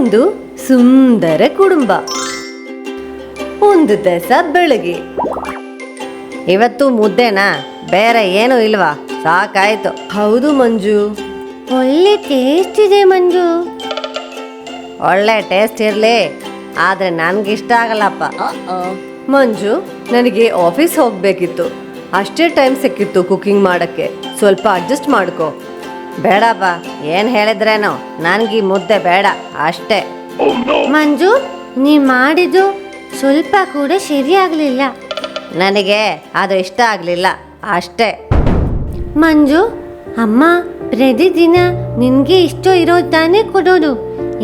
ಒಂದು ಸುಂದರ ಕುಟುಂಬ. ಒಂದು ದಿವಸ ಬೆಳಗ್ಗೆ. ಇವತ್ತು ಮುದ್ದೆನಾ? ಬೇರೆ ಏನು ಇಲ್ವಾ? ಸಾಕಾಯ್ತು. ಹೌದು ಮಂಜು. ಒಳ್ಳೆ ಟೇಸ್ಟ್ ಇದೆ ಮಂಜು. ಒಳ್ಳೆ ಟೇಸ್ಟ್ ಇರಲಿ, ಆದರೆ ನನಗಿಷ್ಟ ಆಗಲ್ಲಪ್ಪ. ಮಂಜು, ನನಗೆ ಆಫೀಸ್ ಹೋಗ್ಬೇಕಿತ್ತು. ಅಷ್ಟೇ ಟೈಮ್ ಸಿಕ್ಕಿತ್ತು ಕುಕಿಂಗ್ ಮಾಡಕ್ಕೆ. ಸ್ವಲ್ಪ ಅಡ್ಜಸ್ಟ್ ಮಾಡ್ಕೋ. ಬೇಡಪ್ಪ, ಏನು ಹೇಳಿದ್ರೇನು, ನನಗೆ ಮುದ್ದೆ ಬೇಡ ಅಷ್ಟೇ. ಮಂಜು, ನೀ ಮಾಡಿದ್ದು ಸ್ವಲ್ಪ ಕೂಡ ಸರಿಯಾಗಲಿಲ್ಲ. ನನಗೆ ಅದು ಇಷ್ಟ ಆಗಲಿಲ್ಲ ಅಷ್ಟೇ. ಮಂಜು, ಅಮ್ಮ ಪ್ರತಿದಿನ ನಿನಗೆ ಇಷ್ಟ ಇರೋದು ತಾನೇ ಕೊಡೋದು.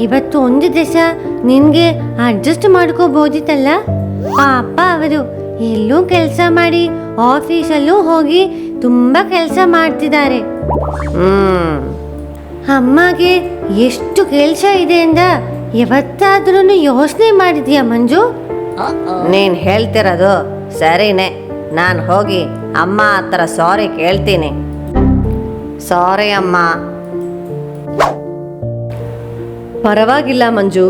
ಇವತ್ತು ಒಂದು ದಿವಸ ನಿನಗೆ ಅಡ್ಜಸ್ಟ್ ಮಾಡ್ಕೋಬೋದಿತ್ತಲ್ಲ. ಪಾಪ ಅವರು ಎಲ್ಲೂ ಕೆಲಸ ಮಾಡಿ ಆಫೀಸಲ್ಲೂ ಹೋಗಿ ತುಂಬ ಕೆಲಸ ಮಾಡ್ತಿದ್ದಾರೆ. ಅಮ್ಮಗೆ ಎಷ್ಟು ಕೆಲಸ ಇದೆ ಅಂದ ಯಾವತ್ತಾದ್ರೂ ಯೋಚನೆ ಮಾಡಿದ್ಯಾ ಮಂಜು? ನೀನು ಹೇಳ್ತಿರೋದು ಸರಿನೇ. ನಾನು ಹೋಗಿ ಅಮ್ಮ ಹತ್ರ ಸಾರಿ ಕೇಳ್ತೀನಿ. ಸಾರಿ ಅಮ್ಮ. ಪರವಾಗಿಲ್ಲ ಮಂಜು.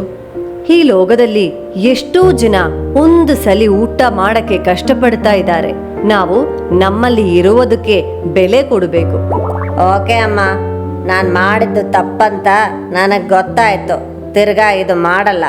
ಈ ಲೋಕದಲ್ಲಿ ಎಷ್ಟೋ ಜನ ಒಂದು ಸಲಿ ಊಟ ಮಾಡಕ್ಕೆ ಕಷ್ಟಪಡ್ತಾ ಇದ್ದಾರೆ. ನಾವು ನಮ್ಮಲ್ಲಿ ಇರುವುದಕ್ಕೆ ಬೆಲೆ ಕೊಡಬೇಕು. ಓಕೆ ಅಮ್ಮ, ನಾನು ಮಾಡಿದ್ದು ತಪ್ಪಂತ ನನಗೆ ಗೊತ್ತಾಯ್ತು. ತಿರ್ಗಾ ಇದು ಮಾಡಲ್ಲ.